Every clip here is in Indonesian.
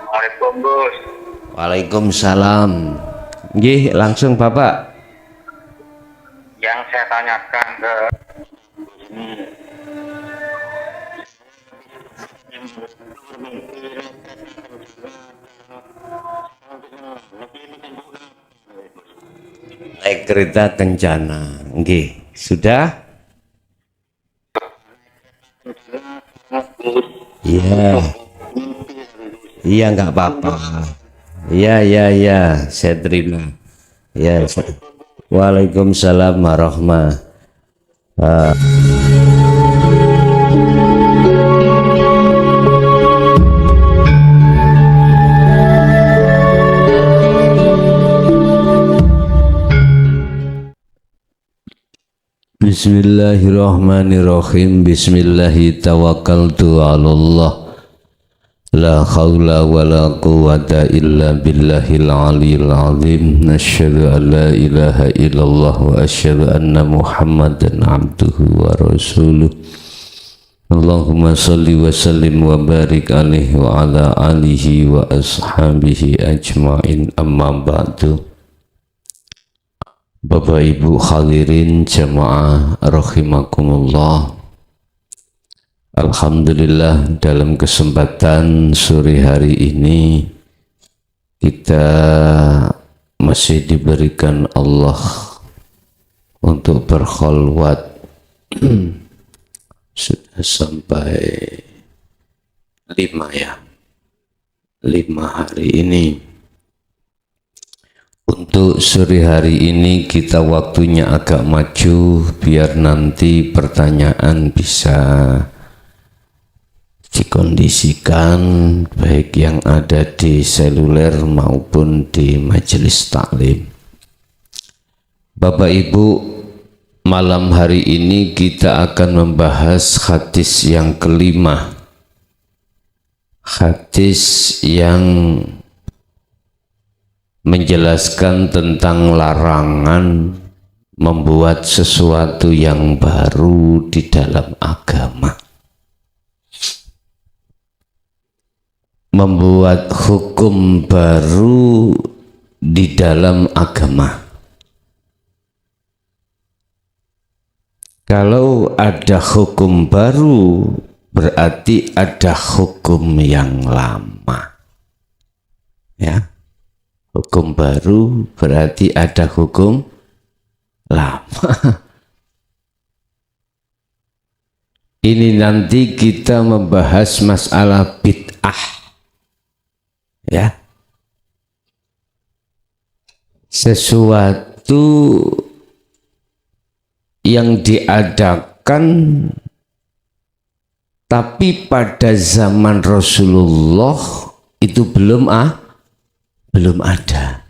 Assalamualaikum Gus. Waalaikumsalam. Nggih, langsung Bapak. Yang saya tanyakan ke Naik kereta kencana. Nggih, sudah? Iya. Iya, nggak apa-apa. Iya, saya terima. Ya. Waalaikumsalam warahmatullahi. Bismillahirrahmanirrahim. Bismillahi tawakkaltu 'alallah. La haula wa la quwwata illa billahil aliyil azim. Asyhadu an la ilaha illallah wa asyhadu anna Muhammadan abduhu wa rasuluh. Allahumma salli wa sallim wa barik alaihi wa ala alihi wa ashabihi ajma'in, amma ba'du. Bapak Ibu hadirin jamaah rahimakumullah. Alhamdulillah, dalam kesempatan sore hari ini kita masih diberikan Allah untuk berkholwat sudah sampai 5 hari ini. Untuk sore hari ini kita waktunya agak maju biar nanti pertanyaan bisa dikondisikan baik yang ada di seluler maupun di majelis taklim. Bapak Ibu, malam hari ini kita akan membahas hadis yang kelima. Hadis yang menjelaskan tentang larangan membuat sesuatu yang baru di dalam agama. Membuat hukum baru di dalam agama. Kalau ada hukum baru, berarti ada hukum yang lama. Ya. Hukum baru berarti ada hukum lama. Ini nanti kita membahas masalah bid'ah. Ya. Sesuatu yang diadakan tapi pada zaman Rasulullah itu belum ada.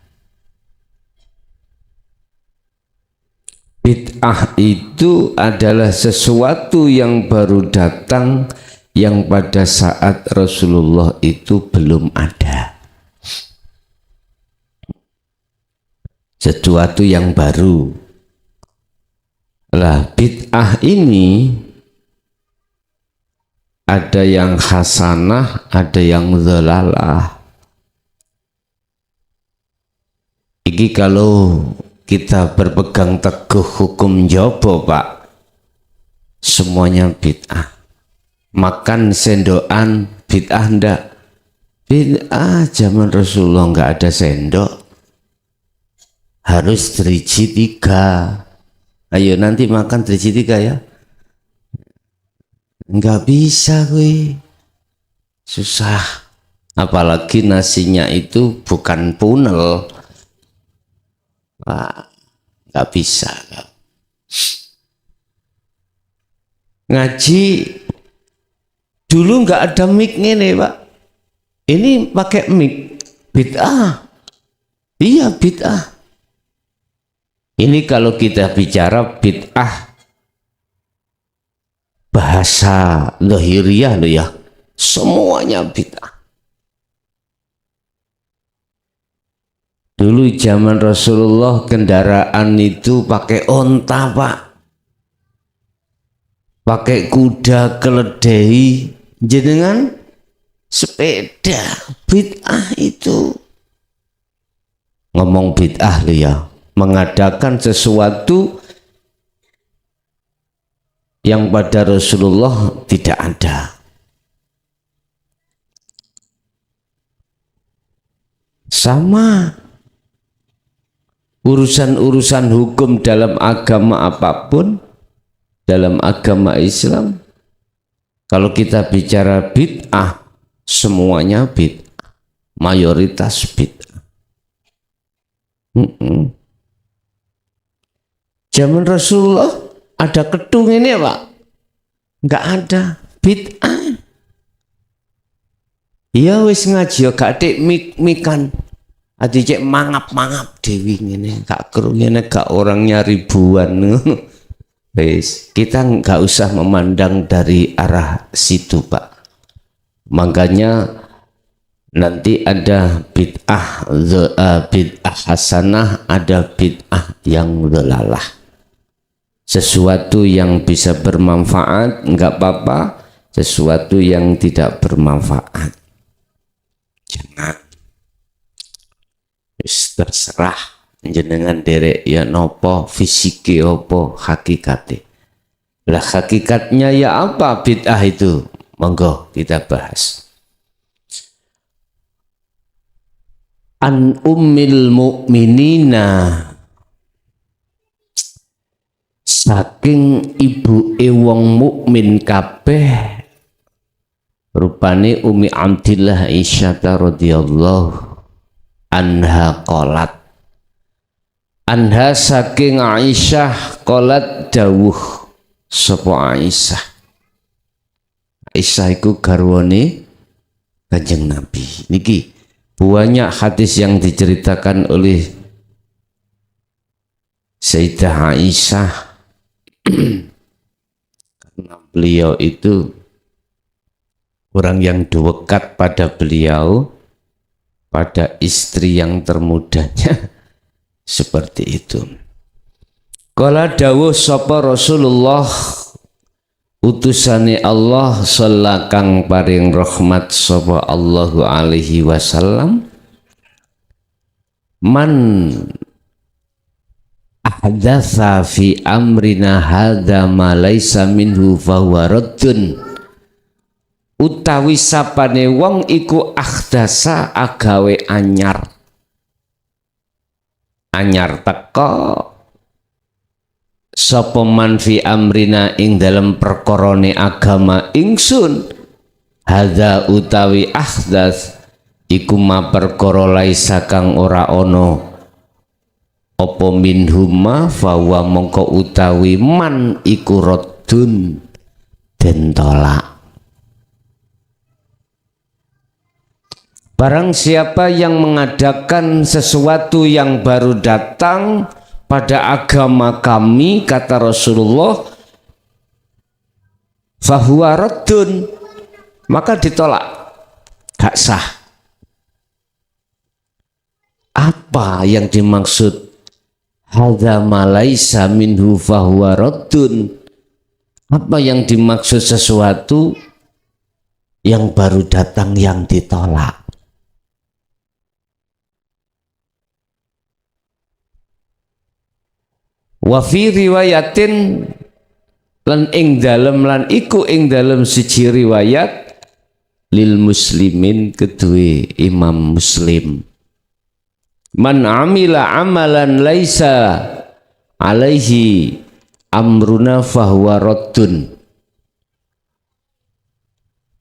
Bid'ah itu adalah sesuatu yang baru datang yang pada saat Rasulullah itu belum ada. Sesuatu yang baru. Lah, bid'ah ini ada yang hasanah, ada yang dhalalah. Iki kalau kita berpegang teguh hukum jopo Pak, semuanya bid'ah. Makan sendokan bid'ah ndak? Bid'ah, zaman Rasulullah nggak ada sendok, harus driji 3. Ayo nanti makan driji 3 ya. Nggak bisa gue, susah. Apalagi nasinya itu bukan punel. Nggak bisa. Ngaji dulu nggak ada mic ini Pak, ini pakai mic. Bid'ah. Iya, bid'ah. Ini kalau kita bicara bid'ah bahasa lahiriah loh ya, semuanya bid'ah. Dulu zaman Rasulullah kendaraan itu pakai onta Pak, pakai kuda keledai, jenengan sepeda. Bid'ah itu, ngomong bid'ah ya, mengadakan sesuatu yang pada Rasulullah tidak ada. Sama urusan-urusan hukum dalam agama apapun, dalam agama Islam, kalau kita bicara bid'ah, semuanya bid'ah, mayoritas bid'ah. Zaman Rasulullah ada kedung ini ya Pak? Enggak ada, bid'ah. Ya wis ngaji gak dik mik-mikan. Ati cek mangap-mangap dewi ngene, gak kru ngene, gak orangnya ribuan. Wis, kita nggak usah memandang dari arah situ Pak. Makanya nanti ada bid'ah hasanah, ada bid'ah yang dhalalah. Sesuatu yang bisa bermanfaat nggak apa-apa, sesuatu yang tidak bermanfaat jangan. Terserah jenengan derek ya nopo fisiki opo hakikate. Lah hakikatnya ya apa bid'ah itu? Monggo kita bahas. An ummil mukminina, saking ibu wong mukmin kabeh, rupane Umi Abdillah Aisyah radhiyallahu anha qalat, anha saking Aisyah qalat dawuh sapa Aisyah. Aisyah iku garwane Kanjeng Nabi. Niki banyak hadis yang diceritakan oleh Sayyidah Aisyah karena beliau itu orang yang dekat pada beliau, pada istri yang termudanya. Seperti itu. Kala dawuh sapa Rasulullah utusane Allah sallallahu paring rahmat sapa Allahu alaihi wasallam, man ahdatsa fi amrina hadza ma laisa minhu fahuwa raddun, utawi sapane wong iku akhdasa agawe anyar teka sapa man fi amrina ing dalem perkorone agama ingsun, hadza utawi ahdas iku ma perkara laisa kang ora ana apa minhuma fawa mongko utawi man iku raddun den tolak. Barang siapa yang mengadakan sesuatu yang baru datang pada agama kami, kata Rasulullah, fahuwa raddun, maka ditolak, gak sah. Apa yang dimaksud hadza ma laisa minhu fahuwa raddun? Apa yang dimaksud sesuatu yang baru datang yang ditolak? Wa fi riwayatin, lan ing dalem siji riwayat lil muslimin kedue Imam Muslim, man amila amalan laisa alaihi amruna fahuwa raddun,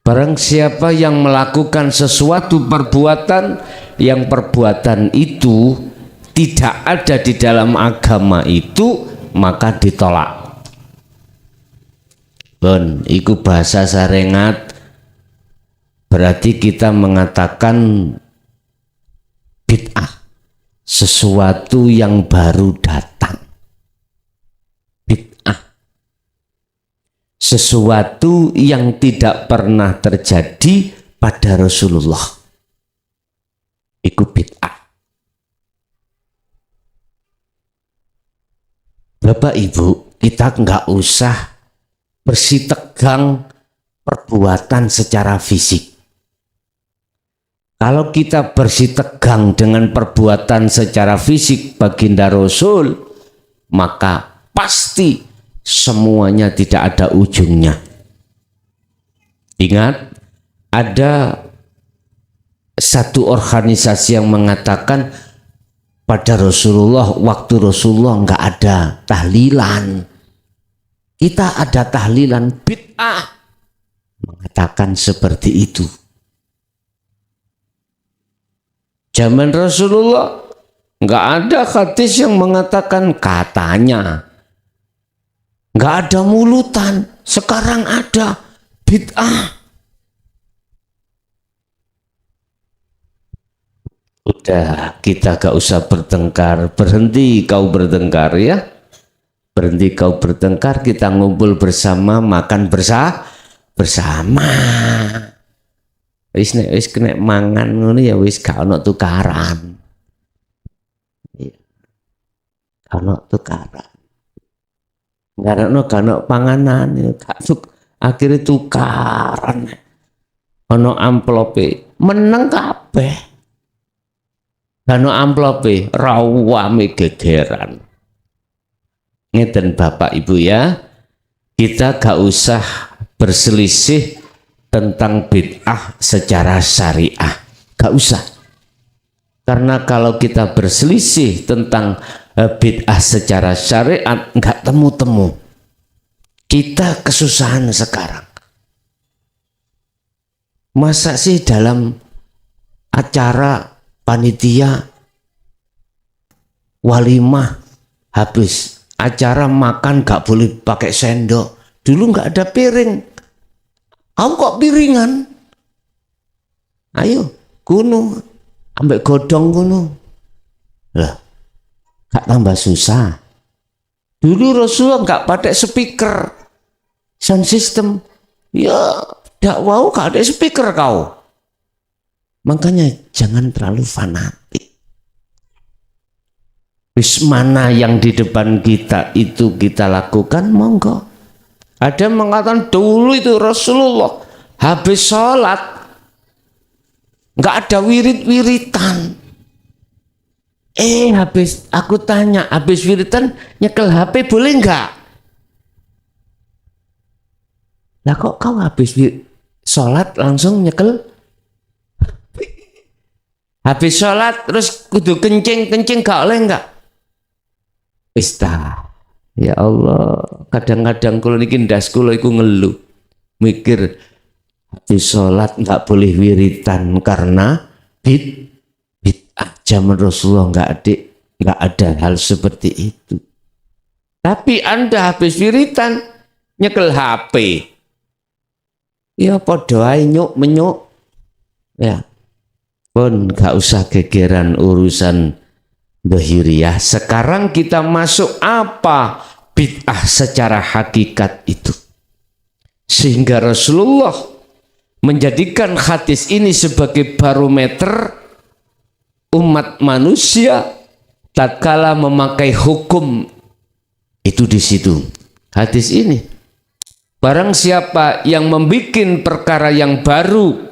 barang siapa yang melakukan sesuatu perbuatan yang perbuatan itu tidak ada di dalam agama itu, maka ditolak. Bon, iku bahasa sarengat, berarti kita mengatakan bid'ah, sesuatu yang baru datang. Bid'ah, sesuatu yang tidak pernah terjadi pada Rasulullah. Iku bid'ah. Bapak Ibu, kita nggak usah bersitegang perbuatan secara fisik. Kalau kita bersih tegang dengan perbuatan secara fisik baginda Rasul, maka pasti semuanya tidak ada ujungnya. Ingat, ada satu organisasi yang mengatakan pada Rasulullah, waktu Rasulullah nggak ada tahlilan. Kita ada tahlilan, bid'ah. Mengatakan seperti itu. Zaman Rasulullah nggak ada hadis yang mengatakan katanya. Nggak ada mulutan. Sekarang ada bid'ah. Udah, kita gak usah bertengkar. Berhenti kau bertengkar ya. Berhenti kau bertengkar, kita ngumpul bersama, makan bersama. Wis nek wis kena mangan ngono ya wis gak ono tukaran. Gak ono tukaran. Gak ono panganan, akhirnya tukaran. Ono amplope, meneng kabeh. Gak ono amplope, rawame gegeran. Ngeten Bapak Ibu ya, kita gak usah berselisih tentang bid'ah secara syariah, gak usah. Karena kalau kita berselisih tentang bid'ah secara syariat, gak temu-temu. Kita kesusahan sekarang. Masa sih dalam acara panitia walimah habis acara makan gak boleh pakai sendok. Dulu gak ada piring. Kau kok piringan? Ayo, kuno, ambek godong kuno. Lah, gak tambah susah. Dulu Rasulullah gak pakai speaker, sound system. Ya, gak mau gak ada speaker kau. Makanya jangan terlalu fanatik. Wis mana yang di depan kita itu kita lakukan, monggo. Ada yang mengatakan dulu itu Rasulullah habis sholat nggak ada wirid-wiritan. Habis aku tanya, habis wiritan nyekel HP boleh nggak? Lah kok kau habis sholat langsung nyekel? Habis sholat terus kudu kencing gak oleh nggak? Istah. Ya Allah, kadang-kadang kalau niki ndas kula iku ngeluh. Mikir habis sholat nggak boleh wiritan karena bid'ah. Zaman Rasulullah nggak ada hal seperti itu. Tapi Anda habis wiritan nyekel HP. Ya padha ae nyuk menyuk. Ya. Pun nggak usah gegeran urusan dohiriyah. Sekarang kita masuk apa bid'ah secara hakikat itu. Sehingga Rasulullah menjadikan hadis ini sebagai barometer umat manusia tatkala memakai hukum itu di situ. Hadis ini. Barang siapa yang membuat perkara yang baru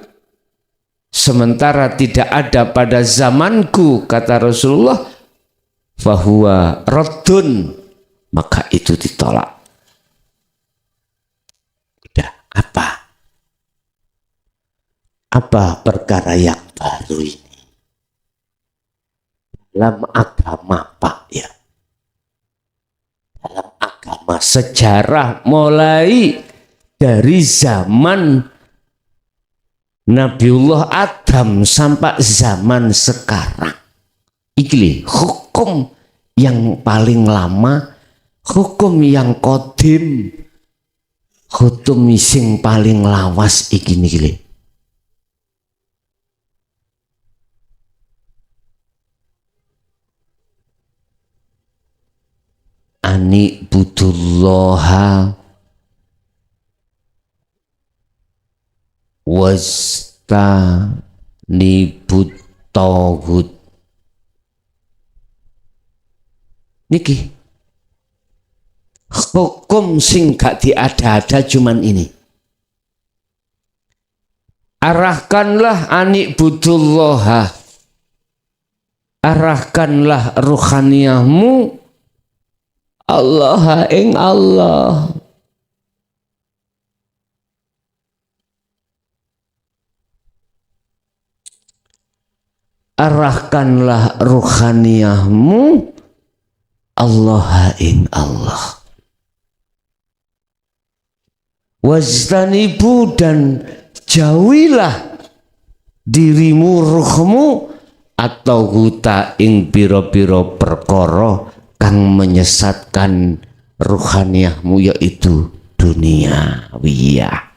sementara tidak ada pada zamanku, kata Rasulullah, fahuwa raddun, maka itu ditolak. Udah, apa perkara yang baru ini dalam agama Pak ya, dalam agama sejarah mulai dari zaman Nabiullah Adam sampai zaman sekarang. Iki hukum yang paling lama, hukum yang kodim, hukum sing paling lawas iki niki. Ani budullaha wastanibut tauhid. Niki hukum sing gak diada-ada cuman ini. Arahkanlah anik budullaha, arahkanlah ruhaniyahmu Allah ing Allah. Arahkanlah ruhaniyahmu Allah ing Allah. Wajtanibu, dan jauhilah dirimu ruhmu atau huta ing piro-piro perkara kang menyesatkan ruhaniyahmu, yaitu dunia wiyah.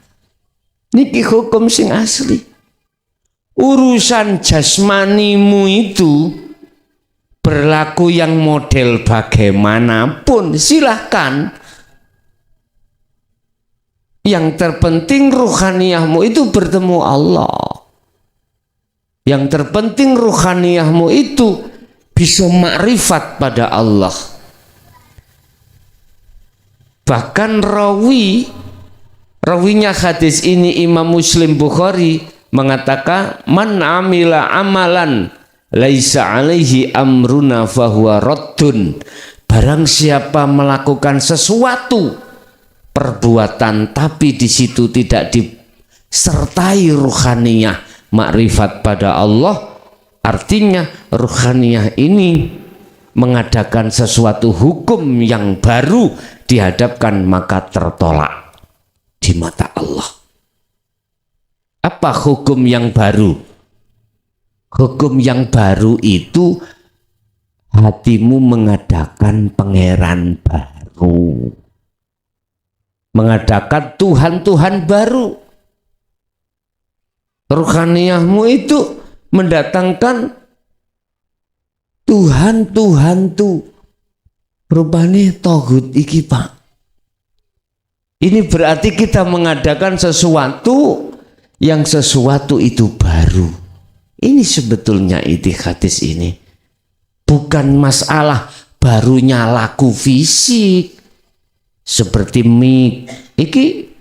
Niki hukum sing asli. Urusan jasmanimu itu berlaku yang model bagaimanapun silahkan. Yang terpenting ruhaniyahmu itu bertemu Allah. Yang terpenting ruhaniyahmu itu bisa makrifat pada Allah. Bahkan rawinya hadis ini Imam Muslim Bukhari mengatakan, man amila amalan laisa alaihi amruna fahuwa raddun. Barang siapa melakukan sesuatu perbuatan tapi di situ tidak disertai ruhaniyah makrifat pada Allah, artinya ruhaniyah ini mengadakan sesuatu hukum yang baru dihadapkan maka tertolak di mata Allah. Apa hukum yang baru? Hukum yang baru itu hatimu mengadakan pangeran baru, mengadakan Tuhan-Tuhan baru. Ruhaniyahmu itu mendatangkan Tuhan-Tuhan tu rupane togut iki Pak. Ini berarti kita mengadakan sesuatu yang sesuatu itu baru. Ini sebetulnya iti hadis ini bukan masalah barunya laku fisik seperti mik iki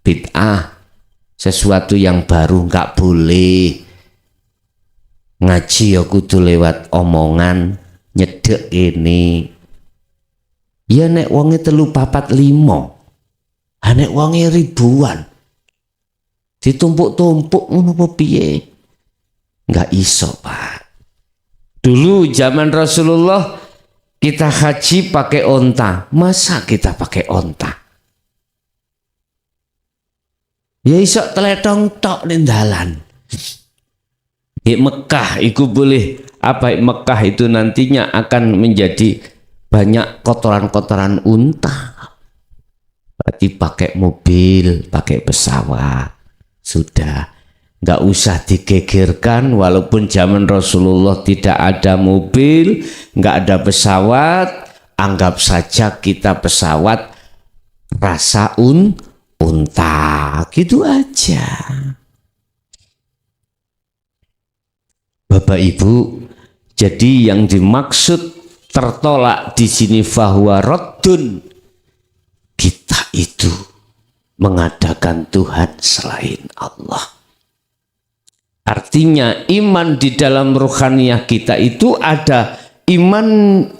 bid'ah, sesuatu yang baru nggak boleh. Ngaji ya kudu lewat omongan nyedek ini. Ya nek wonge 3, 4, 5. Nek wonge ribuan ditumpuk-tumpuk ngono apa piye? Enggak iso, Pak. Dulu zaman Rasulullah kita haji pakai onta. Masa kita pakai onta? Ya iso teletong tok ning dalan. Di Mekah itu boleh apa? Mekah itu nantinya akan menjadi banyak kotoran-kotoran unta. Berarti pakai mobil, pakai pesawat. Sudah, nggak usah digegerkan. Walaupun zaman Rasulullah tidak ada mobil, nggak ada pesawat, anggap saja kita pesawat rasa unta, gitu aja. Bapak Ibu, jadi yang dimaksud tertolak di sini fahuwa raddun, kita itu mengadakan Tuhan selain Allah. Artinya iman di dalam ruhaniyah kita itu ada iman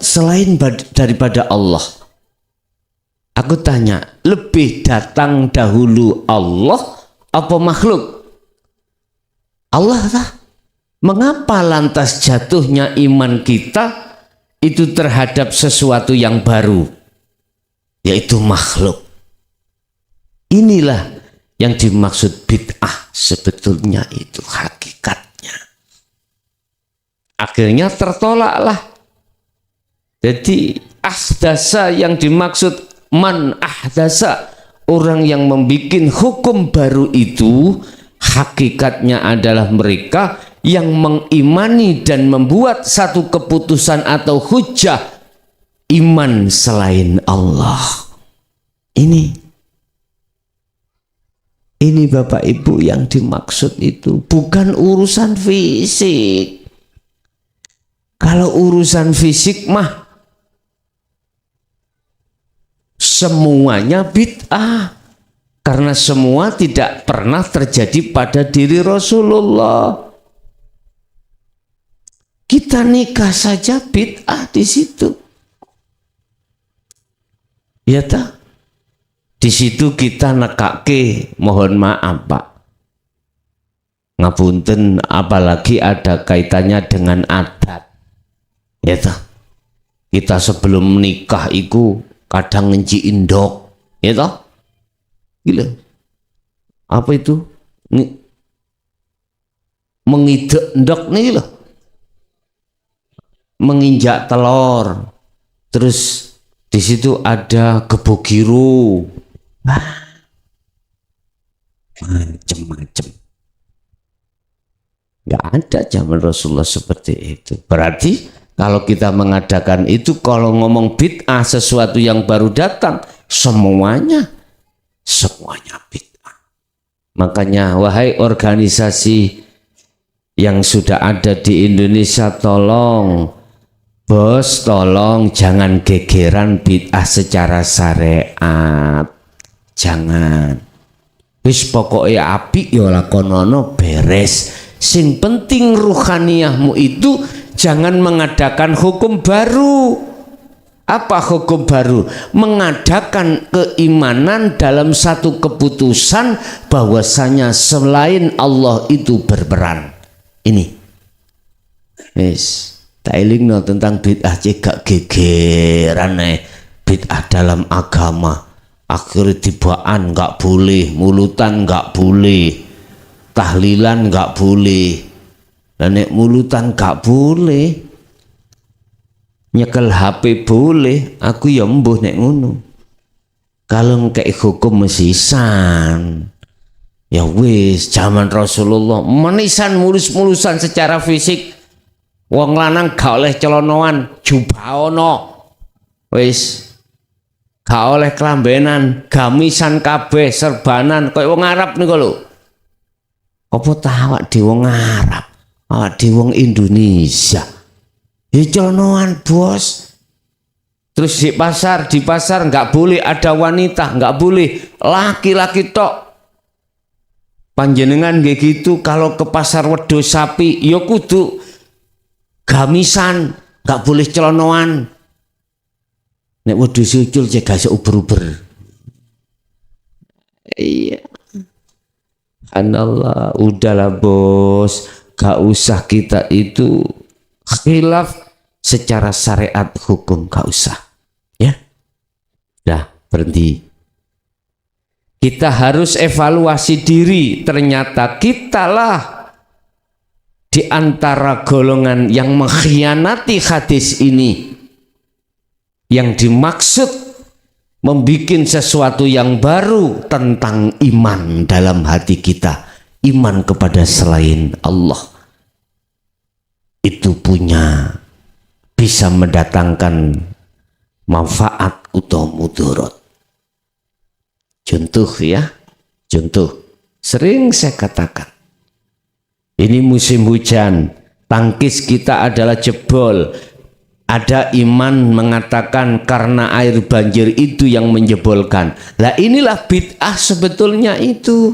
selain daripada Allah. Aku tanya, lebih datang dahulu Allah apa makhluk? Allah lah. Mengapa lantas jatuhnya iman kita itu terhadap sesuatu yang baru, yaitu makhluk? Inilah yang dimaksud bid'ah, sebetulnya itu hakikatnya. Akhirnya tertolaklah. Jadi ahdasa yang dimaksud man ahdasa, orang yang membuat hukum baru itu hakikatnya adalah mereka yang mengimani dan membuat satu keputusan atau hujah iman selain Allah. Ini Bapak Ibu yang dimaksud itu bukan urusan fisik. Kalau urusan fisik mah semuanya bid'ah. Karena semua tidak pernah terjadi pada diri Rasulullah. Kita nikah saja bid'ah di situ. Ya tak? Di situ kita nekake, mohon maaf Pak. Ngapunten, apalagi ada kaitannya dengan adat. Ya tak? Kita sebelum menikah itu kadang ngenci indok. Ya tak? Gila. Apa itu? Mengidek ndok nih loh. Menginjak telur, terus di situ ada gebogiru, macem-macem. Nggak ada zaman Rasulullah seperti itu. Berarti kalau kita mengadakan itu, kalau ngomong bid'ah sesuatu yang baru datang, semuanya bid'ah. Makanya wahai organisasi yang sudah ada di Indonesia, tolong bos, tolong jangan gegeran bid'ah secara syariat. Jangan. Wis pokoknya apik ya lakonono beres. Sing penting ruhaniyahmu itu jangan mengadakan hukum baru. Apa hukum baru? Mengadakan keimanan dalam satu keputusan bahwasanya selain Allah itu berperan. Ini. Yes. Tak elingno tentang bid'ah cegak gegeran bid'ah dalam agama. Akhirnya tibaan nggak boleh, mulutan nggak boleh, tahlilan nggak boleh, dan mulutan nggak boleh, nyekel HP boleh. Aku ya mbuh nek ngono. Kalau kayak hukum mesisan, ya wis zaman Rasulullah menisan mulus-mulusan secara fisik. Wong lanang gak oleh celonoan, jubahono. Wis gak oleh kelambenan, gamisan kabeh, serbanan koyo wong Arab niku lho. Apa ta awak dhewe wong Arab, awak dhewe wong Indonesia. Ya celonoan, Bos. Terus di pasar nggak boleh ada wanita, nggak boleh laki-laki tok. Panjenengan kayak gitu, kalau ke pasar wedhus sapi, ya kudu gamisan, nggak boleh celonoan. Nek wedhus ucul cek gak uber-uber. Iya. Anallah, udahlah bos, gak usah kita itu khilaf secara syariat hukum, gak usah. Ya, dah berhenti. Kita harus evaluasi diri. Ternyata kitalah di antara golongan yang mengkhianati hadis ini, yang dimaksud membuat sesuatu yang baru tentang iman dalam hati kita, iman kepada selain Allah. Itu bisa mendatangkan manfaat atau mudarat. Contoh ya, contoh sering saya katakan, ini musim hujan, tangkis kita adalah jebol. Ada iman mengatakan karena air banjir itu yang menjebolkan. Lah inilah bid'ah sebetulnya itu.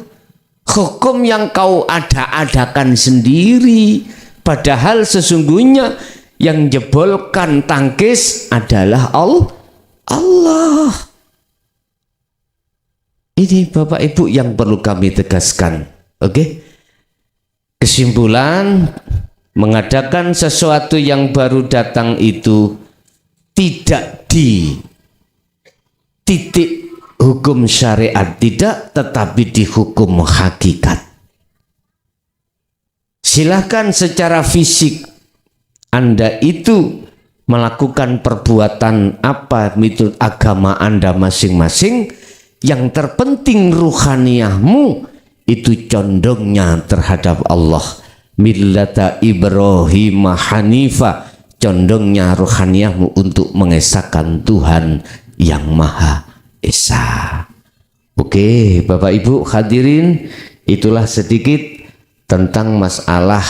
Hukum yang kau ada-adakan sendiri. Padahal sesungguhnya yang jebolkan tangkis adalah Allah. Ini Bapak Ibu yang perlu kami tegaskan. Oke? Kesimpulan, mengadakan sesuatu yang baru datang itu tidak di titik hukum syariat, tidak, tetapi di hukum hakikat. Silahkan secara fisik Anda itu melakukan perbuatan apa menurut agama Anda masing-masing. Yang terpenting ruhaniyahmu itu condongnya terhadap Allah. Millata Ibrahim Hanifa, condongnya ruhaniyahmu untuk mengesahkan Tuhan yang Maha Esa. Oke, Bapak Ibu hadirin, itulah sedikit tentang masalah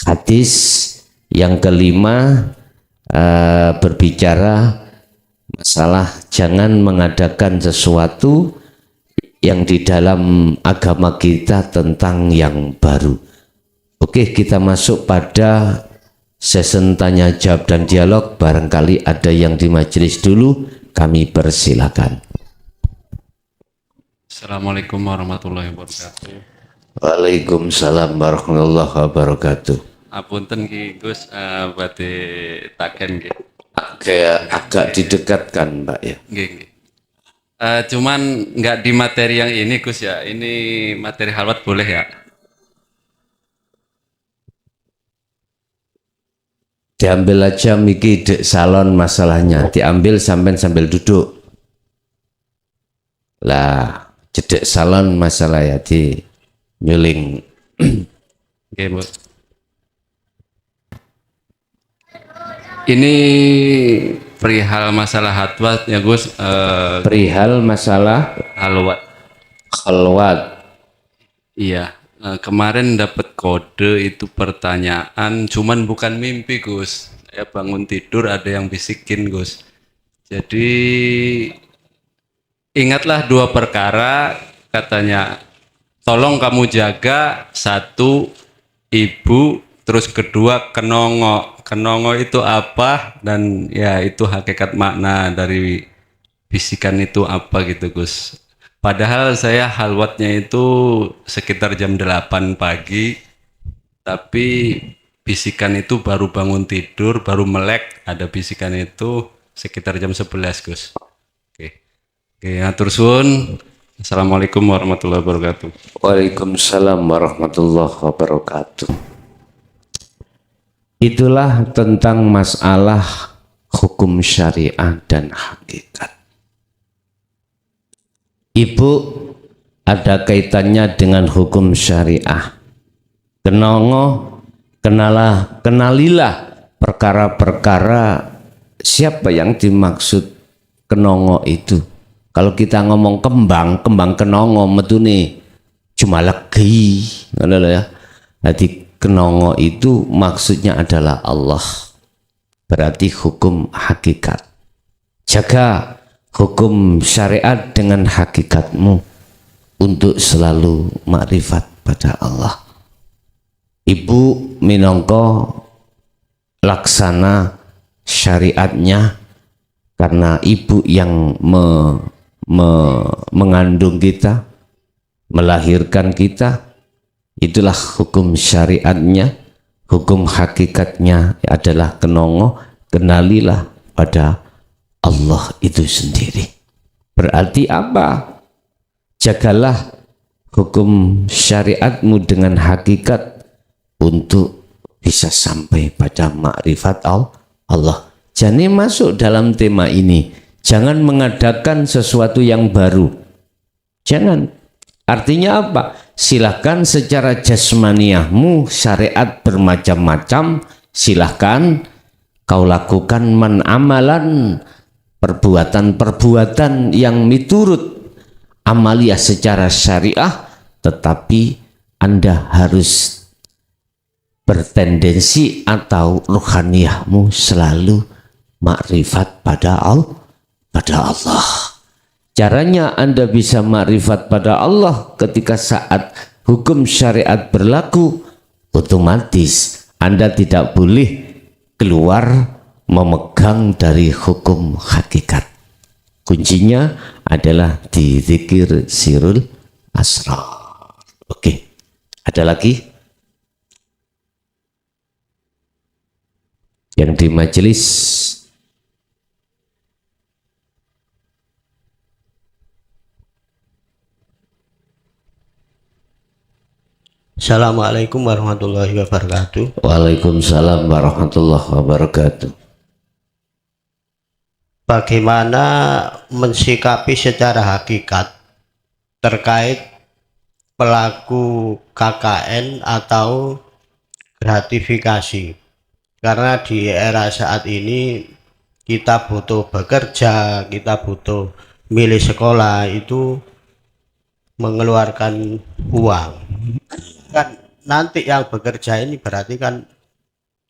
hadis yang kelima, berbicara masalah jangan mengadakan sesuatu yang di dalam agama kita tentang yang baru. Oke, kita masuk pada sesi tanya jawab dan dialog. Barangkali ada yang di majelis dulu, kami persilakan. Assalamualaikum warahmatullahi wabarakatuh. Waalaikumsalam warahmatullahi wabarakatuh. Apunten Ki Gus, badhe taken nggih. Agak didekatkan Mbak ya. Nggih, nggih. Cuman nggak di materi yang ini Gus ya. Ini materi halwat boleh ya? Diambil aja miki dek salon masalahnya, diambil sambil duduk. Lah, cedek salon masalah ya di nyuling. Nggih, Bu. Ini perihal masalah halwat ya Gus, Perihal masalah halwat. khalwat. Iya, kemarin dapat kode itu pertanyaan, cuman bukan mimpi Gus. Saya bangun tidur ada yang bisikin Gus. Jadi ingatlah dua perkara, katanya tolong kamu jaga, satu ibu, terus kedua kenongo. Kenongo itu apa, dan ya itu hakikat makna dari bisikan itu apa gitu Gus. Padahal saya halwatnya itu sekitar jam 8 pagi, tapi bisikan itu baru bangun tidur, baru melek, ada bisikan itu sekitar jam 11 Gus. Oke, atur suwun. Assalamualaikum warahmatullahi wabarakatuh. Waalaikumsalam warahmatullahi wabarakatuh. Itulah tentang masalah hukum syariah dan hakikat. Ibu, ada kaitannya dengan hukum syariah. Kenongo, kenalilah perkara-perkara siapa yang dimaksud kenongo itu. Kalau kita ngomong kembang kenongo metune cuma legi, ngono ya. Jadi kenongo itu maksudnya adalah Allah. Berarti hukum hakikat. Jaga hukum syariat dengan hakikatmu untuk selalu makrifat pada Allah. Ibu minangka laksana syariatnya, karena ibu yang mengandung kita, melahirkan kita. Itulah hukum syariatnya, hukum hakikatnya adalah kenongo, kenalilah pada Allah itu sendiri. Berarti apa? Jagalah hukum syariatmu dengan hakikat untuk bisa sampai pada makrifat Allah. Jadi masuk dalam tema ini, jangan mengadakan sesuatu yang baru. Jangan. Artinya apa? Silahkan secara jasmaniahmu syariat bermacam-macam, silahkan kau lakukan amalan perbuatan-perbuatan yang miturut amaliyah secara syariah, tetapi Anda harus bertendensi atau ruhaniyahmu selalu makrifat pada Allah. Caranya Anda bisa makrifat pada Allah ketika saat hukum syariat berlaku, otomatis Anda tidak boleh keluar memegang dari hukum hakikat. Kuncinya adalah di zikir sirul asrar. Oke, ada lagi yang di majelis? Assalamualaikum warahmatullahi wabarakatuh. Waalaikumsalam warahmatullahi wabarakatuh. Bagaimana mensikapi secara hakikat terkait pelaku KKN atau gratifikasi? Karena di era saat ini kita butuh bekerja, kita butuh milih sekolah, itu mengeluarkan uang. Kan nanti yang bekerja ini berarti kan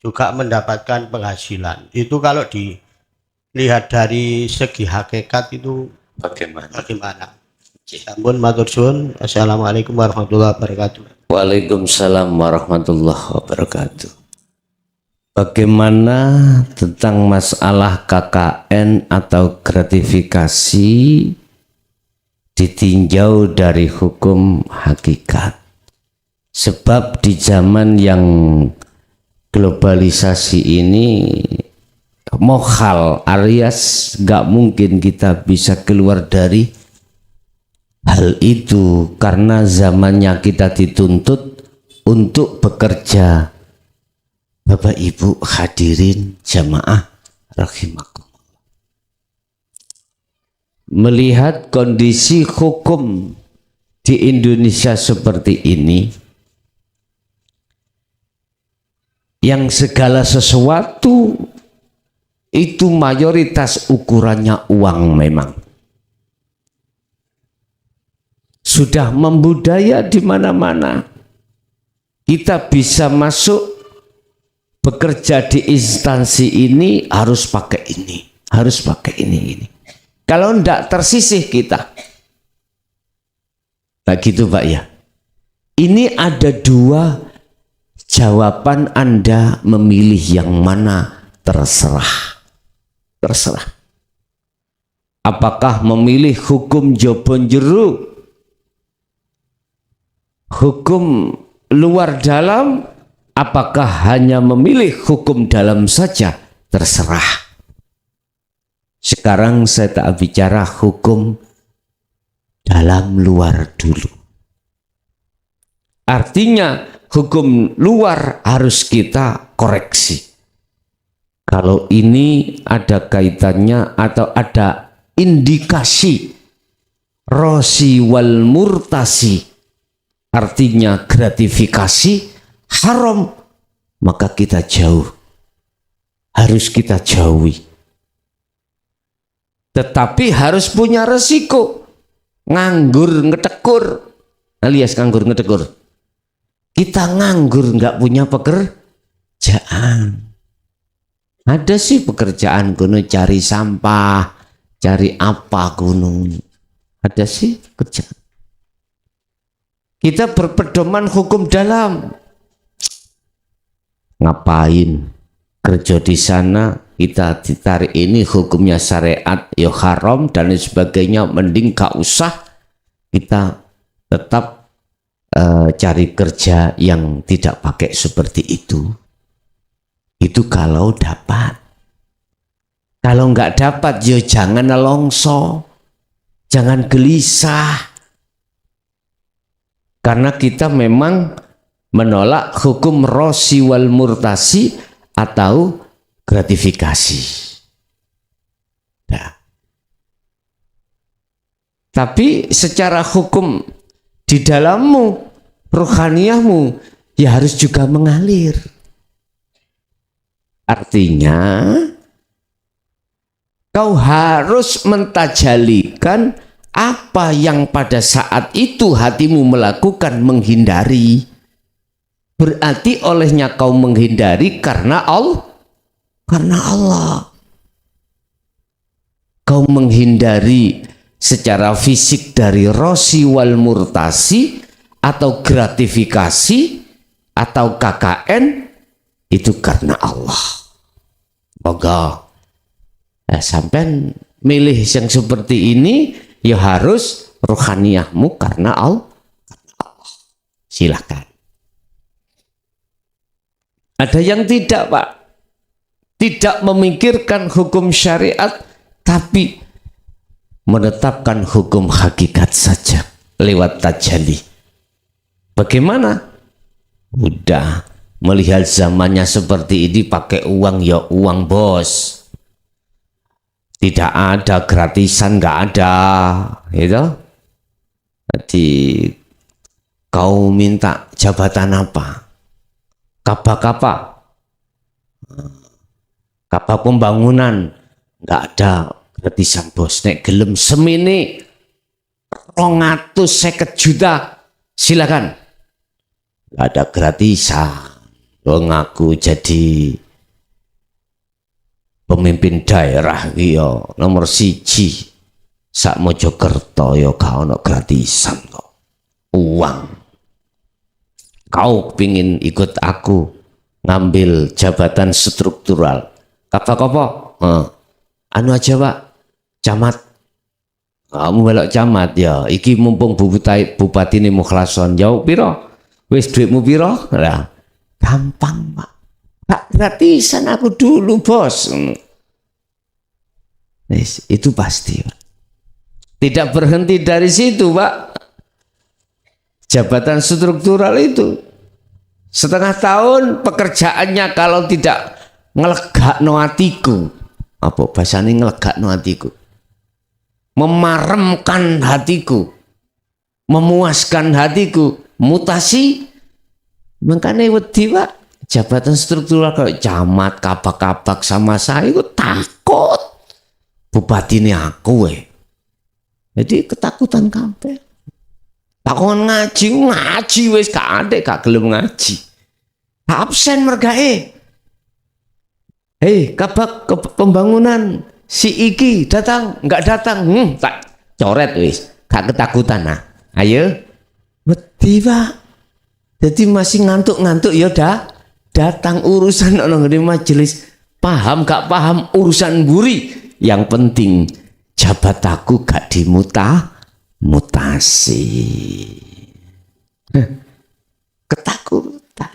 juga mendapatkan penghasilan. Itu kalau dilihat dari segi hakikat itu Bagaimana? Sampun matur suwun. Assalamualaikum warahmatullahi wabarakatuh. Waalaikumsalam warahmatullahi wabarakatuh. Bagaimana tentang masalah KKN atau gratifikasi ditinjau dari hukum hakikat? Sebab di zaman yang globalisasi ini mohal alias gak mungkin kita bisa keluar dari hal itu karena zamannya kita dituntut untuk bekerja. Bapak Ibu hadirin jamaah rahimakumullah. Melihat kondisi hukum di Indonesia seperti ini, yang segala sesuatu itu mayoritas ukurannya uang memang. Sudah membudaya di mana-mana. Kita bisa masuk bekerja di instansi ini harus pakai ini, harus pakai ini. Kalau enggak tersisih kita. Nah gitu Pak ya. Ini ada dua jawaban, Anda memilih yang mana terserah. Terserah. Apakah memilih hukum jobon jero, hukum luar dalam, apakah hanya memilih hukum dalam saja? Terserah. Sekarang saya tak bicara hukum dalam luar dulu. Artinya hukum luar harus kita koreksi. Kalau ini ada kaitannya atau ada indikasi rosi wal murtasi, artinya gratifikasi haram, maka kita jauh, harus kita jauhi. Tetapi harus punya resiko, nganggur ngetekur, alias nganggur ngetekur. Kita nganggur nggak punya pekerjaan. Ada sih pekerjaan gunung cari sampah, cari apa gunung. Ada sih kerjaan. Kita berpedoman hukum dalam. Ngapain kerja di sana, kita ditarik ini hukumnya syariat ya haram dan lain sebagainya, mending gak usah, kita tetap cari kerja yang tidak pakai seperti itu. Itu kalau dapat. Kalau nggak dapat ya jangan nelongso, jangan gelisah, karena kita memang menolak hukum rosi wal murtasi atau gratifikasi. Nah. Tapi secara hukum di dalammu, rohaniyahmu ya harus juga mengalir. Artinya kau harus mentajalikan apa yang pada saat itu hatimu melakukan, menghindari. Berarti olehnya kau menghindari karena Allah. Karena Allah. Kau menghindari secara fisik dari rosi wal murtasi atau gratifikasi atau KKN, itu karena Allah. Moga sampai milih yang seperti ini ya harus rohaniyahmu karena Allah. Silakan. Ada yang tidak, Pak, tidak memikirkan hukum syariat tapi menetapkan hukum hakikat saja lewat tajalli. Bagaimana? Udah melihat zamannya seperti ini, pakai uang ya uang bos, tidak ada gratisan, nggak ada, gitu. Jadi kau minta jabatan apa? Kapa pembangunan, nggak ada gratisan bos. Nek gelem semini 250 juta, silakan. Nggak ada gratisan. Lo ngaku jadi pemimpin daerah iyo nomor 1, sak Mojokerto ya gak ono gratisan kok. Uang. Kau pingin ikut aku ngambil jabatan struktural. Apa-apa? Anu aja Pak, camat. Kamu belok camat ya. Iki mumpung bupati ini mukhlason. Jauh piro? Wis duitmu piro? Lah, gampang Pak. Pak gratisan aku dulu bos. Itu pasti Pak. Tidak berhenti dari situ Pak. Jabatan struktural itu setengah tahun pekerjaannya kalau tidak ngelegakno atiku. Apa bahasane ngelegakno atiku? Memaremkan hatiku, memuaskan hatiku, mutasi. Makanya wedi Pak, jabatan struktural kalau camat kabak-kabak sama saya itu takut. Bupati ini aku jadi ketakutan kabeh. Takon ngaji wis gak adek gak gelem ngaji. Absen mergae. Hei, kabak pembangunan si iki datang, enggak datang. Tak coret wis. Gak ketakutan nah. Ayo. Wedi Pak. Jadi masih ngantuk-ngantuk ya datang urusan ono ngene majelis. Paham gak paham urusan buri. Yang penting jabat aku gak mutasi. Ketakutan.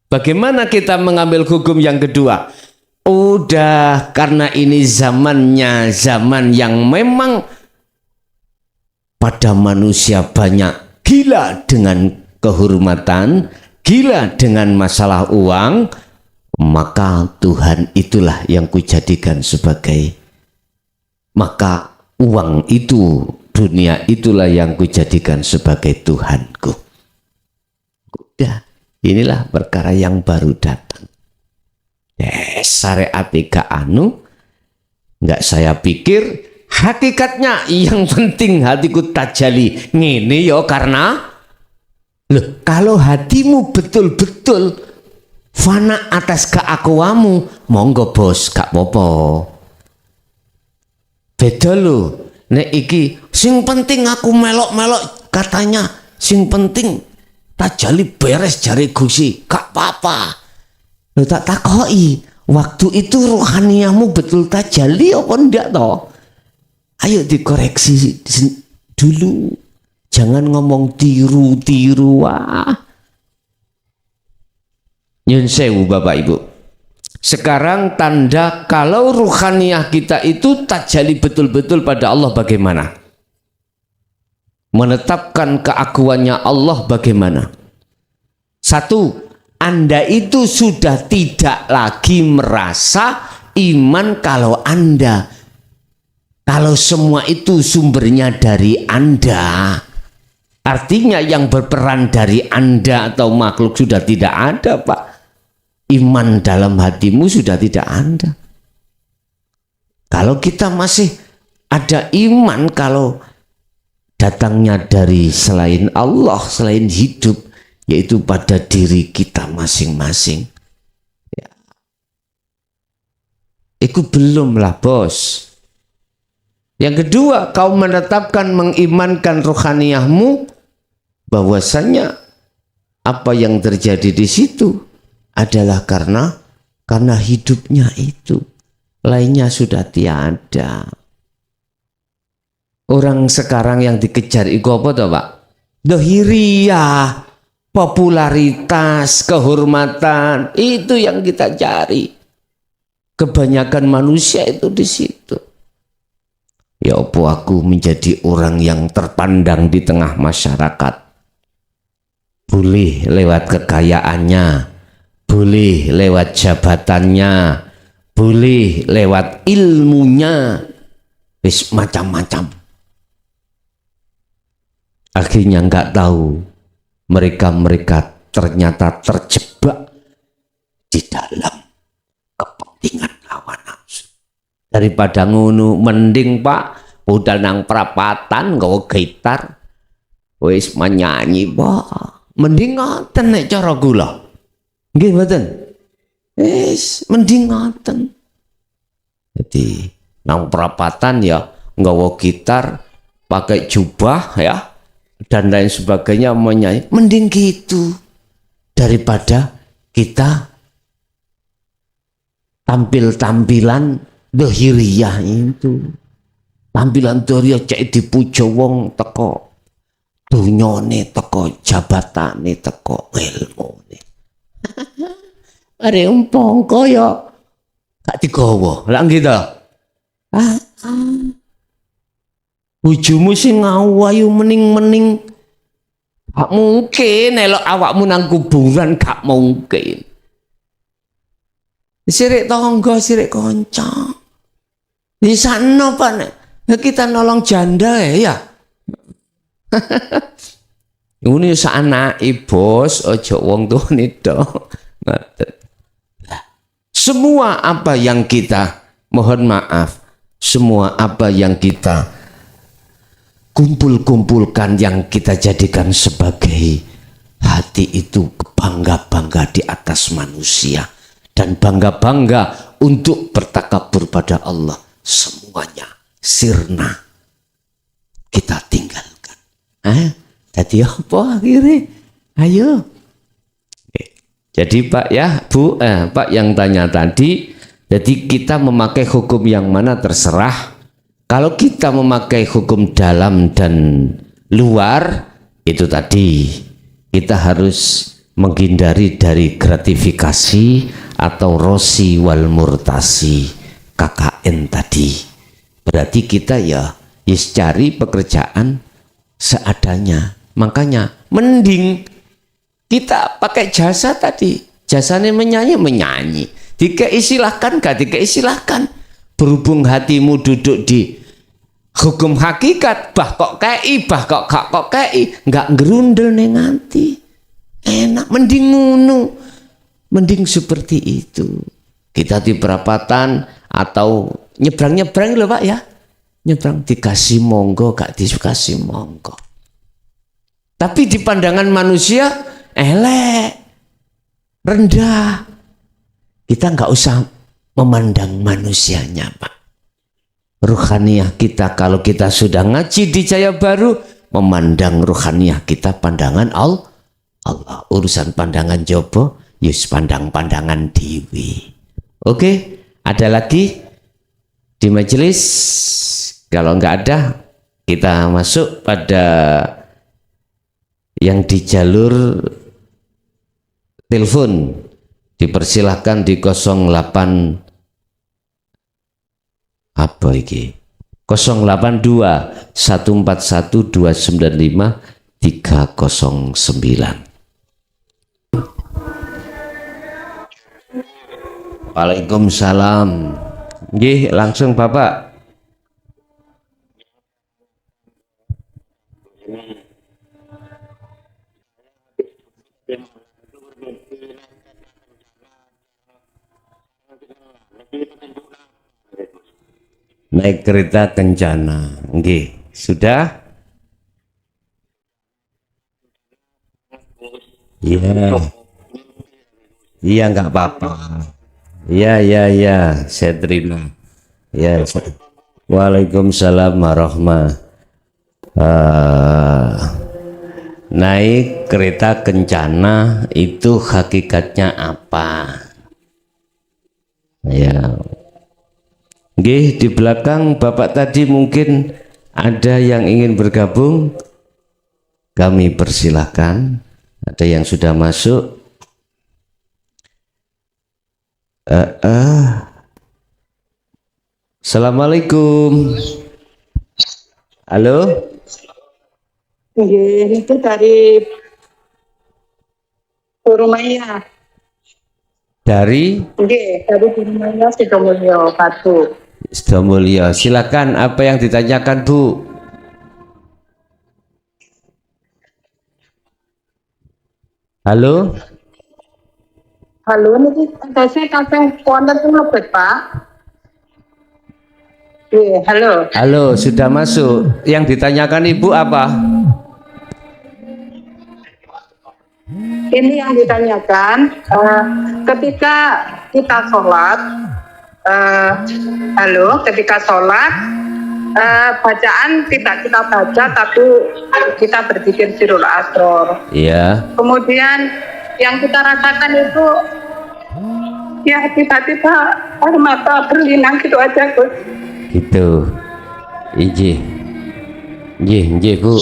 Bagaimana kita mengambil hukum yang kedua? Udah, karena ini zamannya zaman yang memang pada manusia banyak gila dengan kehormatan, gila dengan masalah uang, maka Tuhan itulah yang kujadikan sebagai, maka uang itu, dunia itulah yang kujadikan sebagai Tuhanku. Udah, inilah perkara yang baru datang. Syariat tiga anu, nggak saya pikir hakikatnya yang penting hatiku tajali ngene yo karena loh, kalau hatimu betul-betul fana atas keakuamu, monggo bos gak popo. Beda lho, nek iki sing penting aku melok-melok katanya, sing penting tajali beres jari Gusti, gak apa-apa. Lho tak takoki, waktu itu rohaniamu betul tajali apa ndak toh? Ayo dikoreksi dulu. Jangan ngomong tiru-tiru Nyun sewu Bapak Ibu. Sekarang tanda kalau ruhaniah kita itu tajali betul-betul pada Allah bagaimana? Menetapkan keakuannya Allah bagaimana? Satu, Anda itu sudah tidak lagi merasa iman kalau semua itu sumbernya dari Anda. Artinya yang berperan dari Anda atau makhluk sudah tidak ada Pak. Iman dalam hatimu sudah tidak ada. Kalau kita masih ada iman kalau datangnya dari selain Allah, selain hidup, yaitu pada diri kita masing-masing. Ya. Itu belumlah bos. Yang kedua, kau menetapkan mengimankan rohaniyahmu bahwasannya apa yang terjadi di situ adalah karena hidupnya itu, lainnya sudah tiada. Orang sekarang yang dikejar itu apa toh Pak? Dohiriyah, popularitas, kehormatan, itu yang kita cari. Kebanyakan manusia itu di situ. Ya opo aku menjadi orang yang terpandang di tengah masyarakat. Boleh lewat kekayaannya, boleh lewat jabatannya, boleh lewat ilmunya, wis macam-macam. Akhirnya nggak tahu mereka ternyata terjebak di dalam kepentingan hawa nafsu. Daripada ngono mending Pak budal nang perapatan nggawa gitar wis menyanyi Pak, mending ngoten nek cara kula. Nggih mboten? Wis mending ngoten. Jadi nang perapatan ya nggawa gitar, pakai jubah ya dan lain sebagainya menyanyi. Mending gitu daripada kita tampil-tampilan dohiriyah itu. Tampilan dohiriyah cek dipuja wong teko dunyane, teko jabatane, teko ilmune. Are umpangka ya gak digawa. Lah gitu. Bojomu sing ayu mening-mening gak mungkin elok awakmu nang kuburan, gak mungkin. Sirik tangga, sirik kanca. Di sana Pak, kita nolong janda ya. Ini saanake bos, ojo wong tuane tok. Semua apa yang kita, mohon maaf, semua apa yang kita kumpulkan, yang kita jadikan sebagai hati itu bangga-bangga di atas manusia dan bangga-bangga untuk bertakabur pada Allah, semuanya sirna kita tinggalkan. Tadi apa akhirnya? Ayo. Jadi Pak ya, Bu, Pak yang tanya tadi, jadi kita memakai hukum yang mana terserah. Kalau kita memakai hukum dalam dan luar, itu tadi kita harus menghindari dari gratifikasi atau rosi wal murtasi, KKN tadi. Berarti kita ya cari pekerjaan seadanya. Makanya mending kita pakai jasa tadi, jasanya menyanyi. Dikei silahkan, gak dikei silahkan. Berhubung hatimu duduk di hukum hakikat, bah kok kei, bah kok gak kok kei, nggak gerundel nih nganti. Enak, mending ngunu, mending seperti itu. Kita di perapatan atau nyebrang loh Pak ya, nyebrang dikasih monggo, gak dikasih monggo. Tapi di pandangan manusia elek, rendah. Kita nggak usah memandang manusianya Pak. Ruhaniyah kita, kalau kita sudah ngaji di Jaya Baru, memandang ruhaniyah kita pandangan Allah. Urusan pandangan jopo, yus pandangan dewi. Oke, ada lagi di majelis? Kalau nggak ada, kita masuk pada yang di jalur telepon. Dipersilahkan di 08 apa iki? 082 141 295 309. Waalaikumsalam. Nggih, langsung Bapak. Naik kereta kencana, nggih, sudah? Iya, iya nggak apa-apa. Iya, saya terima. Ya, Waalaikumsalam naik kereta kencana itu hakikatnya apa? Ya. Nggih, di belakang Bapak tadi mungkin ada yang ingin bergabung, kami persilahkan. Ada yang sudah masuk. Assalamualaikum. Halo. Itu dari Purumaya. Dari Purumaya Sidomulyo Batu. Sidomulyo. Silakan, apa yang ditanyakan Bu? Halo. Halo, niki saya kasih konten lebet Pak. Halo. Halo, sudah masuk. Yang ditanyakan Ibu apa? Ini yang ditanyakan, ketika kita sholat, halo, ketika sholat bacaan tidak kita baca tapi kita berzikir sirul asror. Ya. Kemudian yang kita rasakan itu ya tiba-tiba air mata berlinang gitu aja Gus. Gitu. Iji. Nggih, Bu.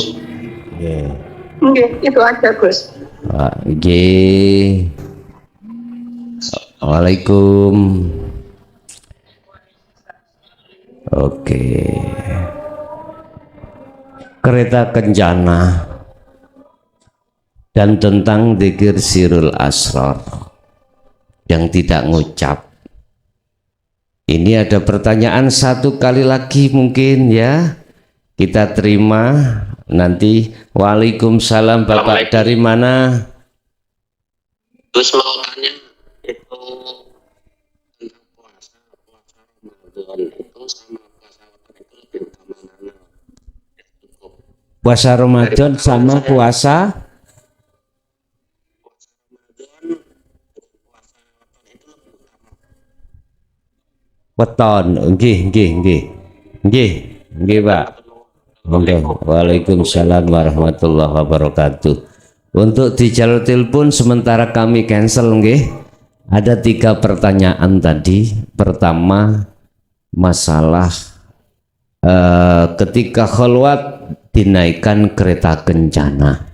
Nggih. Nggih, itu aja Gus. Nggih. Waalaikum. Oke. Kereta kencana dan tentang dzikir sirul asrar yang tidak ngucap. Ini ada pertanyaan satu kali lagi mungkin ya. Kita terima nanti. Waalaikumsalam, Bapak dari mana? Terus mau tanya itu tentang puasa Ramadan itu sama puasa itu lebih utama mana? Puasa Ramadan sama puasa weton. Nggih, Pak. Oke. Waalaikumsalam warahmatullahi wabarakatuh. Untuk di jalur telepon sementara kami cancel nggih. Ada 3 pertanyaan tadi. Pertama, masalah ketika khalwat dinaikkan kereta kencana.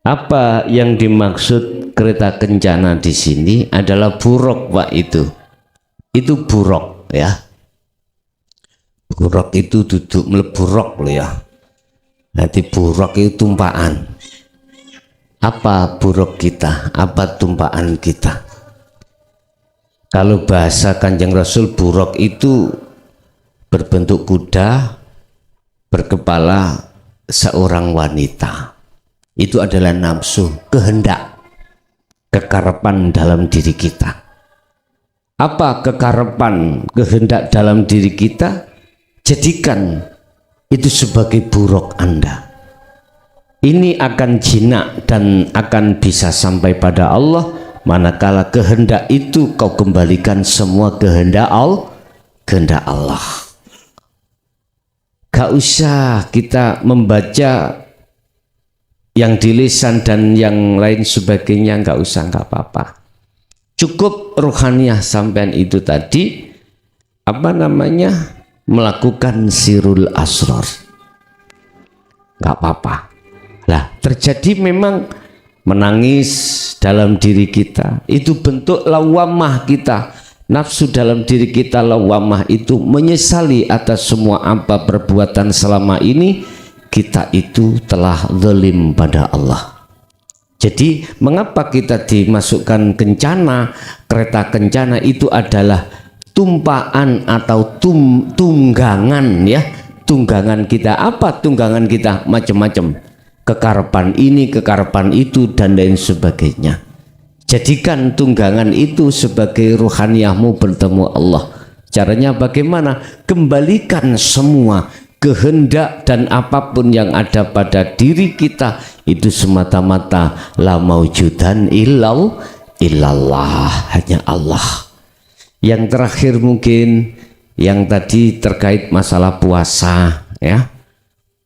Apa yang dimaksud kereta kencana di sini adalah buruk, Pak, itu buruk ya. Buruk itu duduk meleburuk loh ya. Nanti buruk itu tumpaan. Apa buruk kita? Apa tumpaan kita? Kalau bahasa Kanjeng Rasul, buruk itu berbentuk kuda berkepala seorang wanita. Itu adalah nafsu, kehendak, kekarepan dalam diri kita. Apa kekarepan, kehendak dalam diri kita? Jadikan itu sebagai buruk Anda. Ini akan jinak dan akan bisa sampai pada Allah manakala kehendak itu kau kembalikan semua kehendak Allah. Gak usah kita membaca yang di lisan dan yang lain sebagainya, gak usah, gak apa-apa. Cukup ruhaniyah sampean itu tadi melakukan sirul asrar, nggak apa-apa lah. Terjadi memang menangis dalam diri kita, itu bentuk lawamah kita, nafsu dalam diri kita lawamah itu menyesali atas semua apa perbuatan selama ini kita itu telah zalim pada Allah. Jadi mengapa kita dimasukkan kencana, kereta kencana itu adalah tumpaan atau tunggangan ya. Tunggangan kita apa? Tunggangan kita macam-macam, kekarepan ini, kekarepan itu dan lain sebagainya. Jadikan tunggangan itu sebagai ruhaniyahmu bertemu Allah. Caranya bagaimana? Kembalikan semua kehendak dan apapun yang ada pada diri kita itu semata-mata la maujudan illallah, hanya Allah. Yang terakhir mungkin yang tadi terkait masalah puasa ya.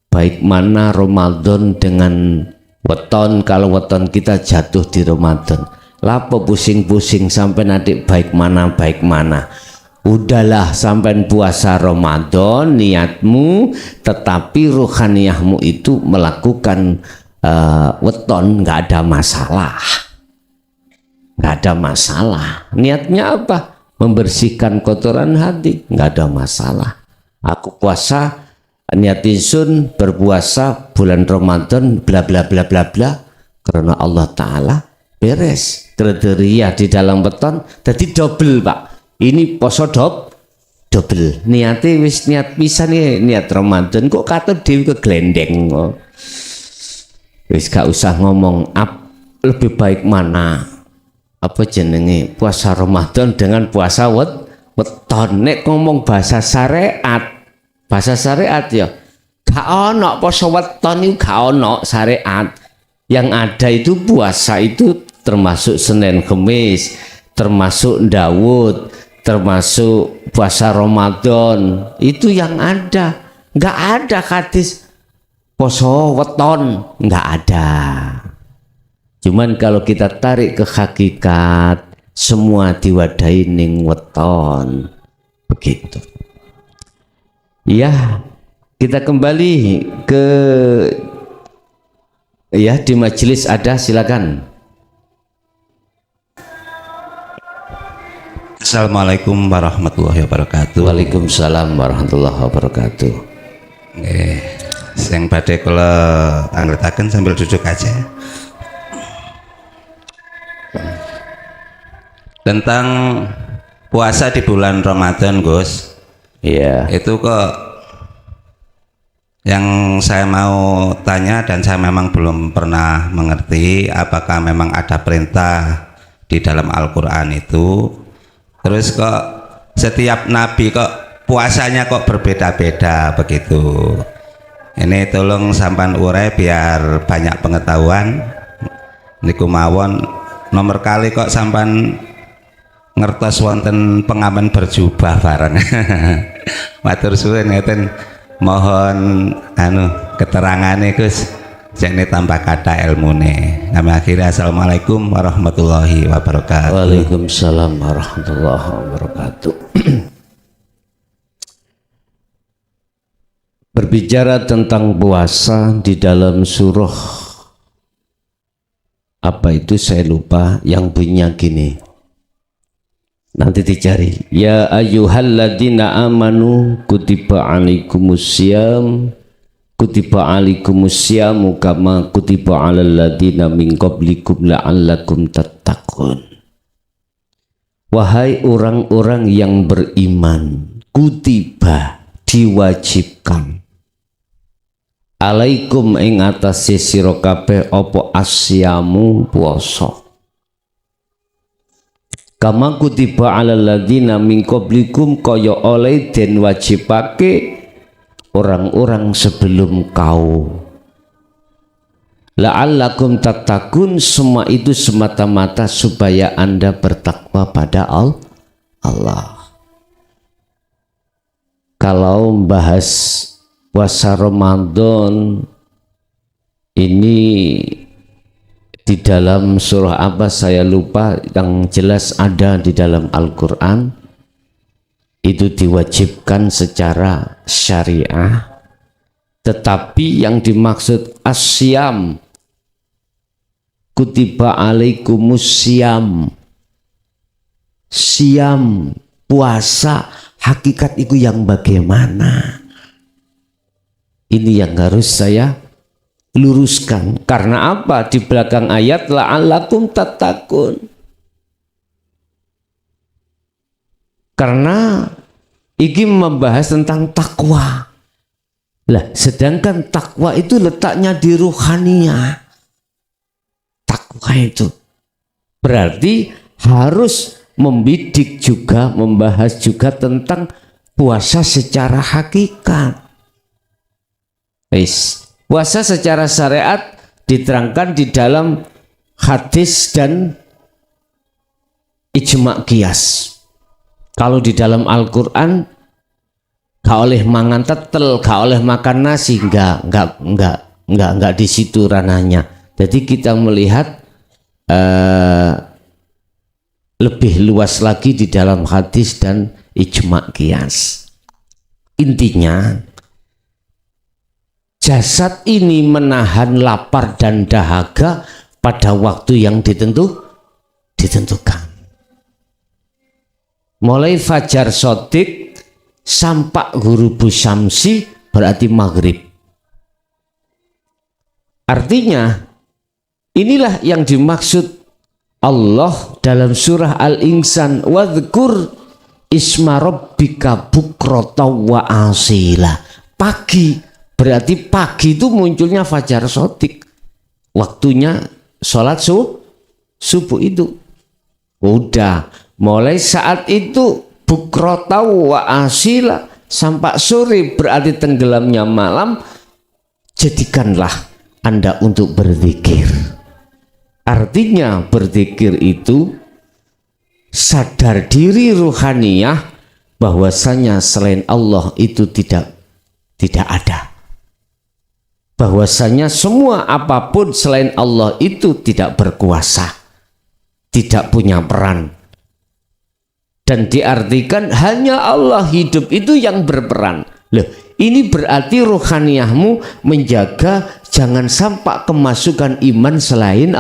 Baik mana Ramadan dengan weton, kalau weton kita jatuh di Ramadan. Lapo pusing-pusing sampai nanti baik mana. Udahlah sampai puasa Ramadan niatmu, tetapi ruhaniyahmu itu melakukan weton, nggak ada masalah. Nggak ada masalah. Niatnya apa? Membersihkan kotoran hati, nggak ada masalah. Aku puasa, niat insun berpuasa bulan Ramadan bla bla bla bla bla karena Allah Ta'ala, beres. Kriteria di dalam weton jadi double, Pak. Ini poso double. Niatnya wis niat pisan nih, niat Ramadan kok kata dewi ke glendeng. Wis gak usah ngomong lebih baik mana apa jenenge puasa Ramadan dengan puasa weton. Nek ngomong bahasa syariat ya gak ono poso weton itu, gak ono syariat. Yang ada itu puasa itu termasuk Senin Kemis, termasuk Daud, termasuk puasa Ramadan, itu yang ada. Nggak ada hadis poso weton, nggak ada. Cuman kalau kita tarik ke hakikat, semua diwadahi ning weton, begitu. Ya, kita kembali ke ya di majelis ada, silakan. Assalamualaikum warahmatullahi wabarakatuh. Waalaikumsalam warahmatullahi wabarakatuh. Yang badhe kula angletaken sambil duduk aja. Tentang puasa di bulan Ramadan, Gus. Iya. Itu kok yang saya mau tanya dan saya memang belum pernah mengerti apakah memang ada perintah di dalam Al-Qur'an itu. Terus kok setiap nabi kok puasanya kok berbeda-beda begitu. Ini tolong sampan urai biar banyak pengetahuan. Niku mawon nomor kali kok sampan ngertos wonten pengamen berjubah bareng. Matur suwun ngeten, mohon keterangane Gus. Jane tambah kata ilmune. Kami akhiri assalamualaikum warahmatullahi wabarakatuh. Waalaikumsalam warahmatullahi wabarakatuh. Berbicara tentang puasa di dalam surah apa itu saya lupa, yang bunyinya gini. Nanti dicari. Ya ayyuhalladzina amanu kutiba alaikumusiyam kutiba alaikumusyamu kama kutiba alal ladzina min qablikum la'allakum tattaqun. Wahai orang-orang yang beriman, kutiba diwajibkan alaikum ing atase sira kabeh apa asyamu puasa. Kama kutiba alal ladzina min qablikum kaya oleh den wajibake orang-orang sebelum kau. La'allakum tattaqun, semua itu semata-mata supaya Anda bertakwa pada Allah. Kalau membahas puasa Ramadan ini di dalam surah apa saya lupa, yang jelas ada di dalam Al-Qur'an. Itu diwajibkan secara syariah, tetapi yang dimaksud asyam, kutiba alaikumussyam, siam, puasa, hakikat itu yang bagaimana? Ini yang harus saya luruskan. Karena apa? Di belakang ayat la'allakum tattaqun. Karena ini membahas tentang takwa. Lah, sedangkan takwa itu letaknya di ruhaniyah. Takwa itu berarti harus membidik juga, membahas juga tentang puasa secara hakikat. Puasa secara syariat diterangkan di dalam hadis dan ijma' qiyas. Kalau di dalam Al-Quran gak oleh mangan tetel, gak oleh makan nasi, enggak di situ ranahnya. Jadi kita melihat lebih luas lagi di dalam hadis dan ijma' qiyas. Intinya jasad ini menahan lapar dan dahaga pada waktu yang ditentukan. Mulai fajar sodik sampai ghurubu syamsi berarti maghrib. Artinya inilah yang dimaksud Allah dalam surah Al-Insan, wadhkur isma rabbika bukrata wa asila. Pagi, berarti pagi itu munculnya fajar sodik, waktunya sholat subuh itu. Udah mulai saat itu bukrata wa asila sampai sore berarti tenggelamnya malam. Jadikanlah Anda untuk berzikir. Artinya berzikir itu sadar diri ruhaniyah bahwasanya selain Allah itu tidak ada. Bahwasanya semua apapun selain Allah itu tidak berkuasa, tidak punya peran. Dan diartikan hanya Allah hidup itu yang berperan. Loh, ini berarti ruhaniyahmu menjaga jangan sampai kemasukan iman selain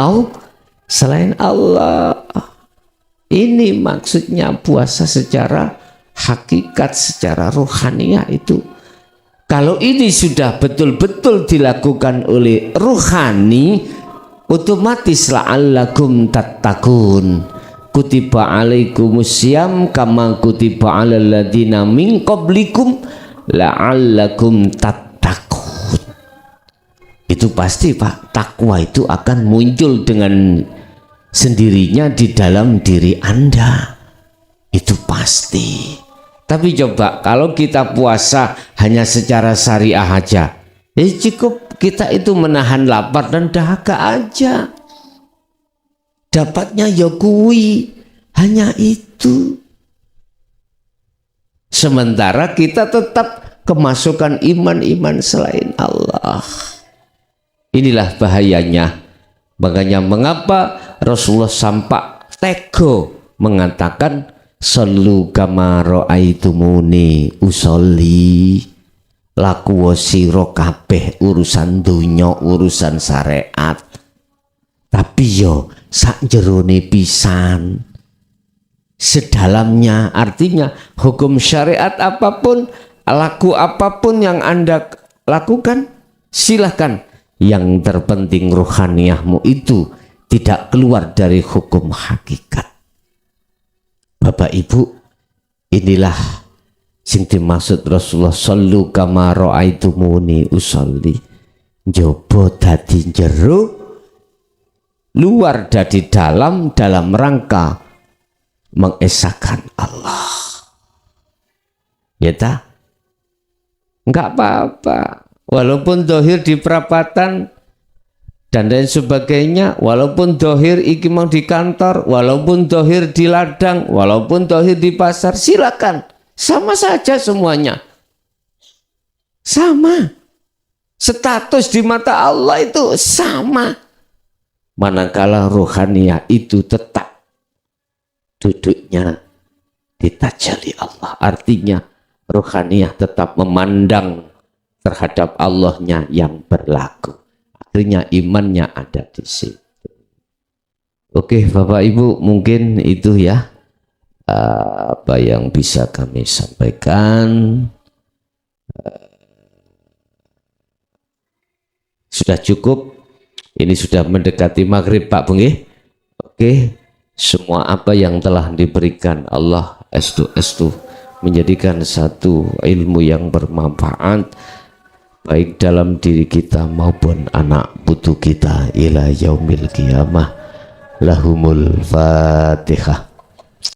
Allah. Ini maksudnya puasa secara hakikat, secara ruhaniyah itu. Kalau ini sudah betul-betul dilakukan oleh ruhani, otomatis la'allakum tattaqun. Kutiba alaikumusiyam kama kutiba alal ladina min qablikum la'allakum tattaqun. Itu pasti Pak, takwa itu akan muncul dengan sendirinya di dalam diri Anda. Itu pasti. Tapi coba kalau kita puasa hanya secara syariah aja, cukup kita itu menahan lapar dan dahaga aja. Dapatnya ya kuwi, hanya itu. Sementara kita tetap kemasukan iman-iman selain Allah. Inilah bahayanya. Makanya mengapa Rasulullah sampai tego mengatakan sallu kama ra'aitumuni usolli, laku sira kabeh urusan dunya, urusan syariat, tapi yo sak jerone pisan sedalamnya. Artinya hukum syariat apapun, laku apapun yang Anda lakukan silahkan, yang terpenting ruhaniyahmu itu tidak keluar dari hukum hakikat. Bapak Ibu, inilah sing dimaksud Rasulullah sallu kama ra'aitumuni usolli. Jobo dadi jero, luar dari dalam rangka mengesahkan Allah. Ya ta? Enggak apa-apa. Walaupun dohir di perapatan dan lain sebagainya, walaupun dohir iki mau di kantor, walaupun dohir di ladang, walaupun dohir di pasar, silakan, sama saja semuanya, sama, status di mata Allah itu sama. Manakala ruhaniyah itu tetap duduknya di tajalli Allah, artinya ruhaniyah tetap memandang terhadap Allahnya yang berlaku. Akhirnya imannya ada di situ. Oke Bapak Ibu, mungkin itu ya apa yang bisa kami sampaikan. Sudah cukup. Ini sudah mendekati maghrib Pak Bung. Oke, semua apa yang telah diberikan Allah estu menjadikan satu ilmu yang bermanfaat baik dalam diri kita maupun anak putu kita ila yaumil qiyamah. Lahumul Fatihah.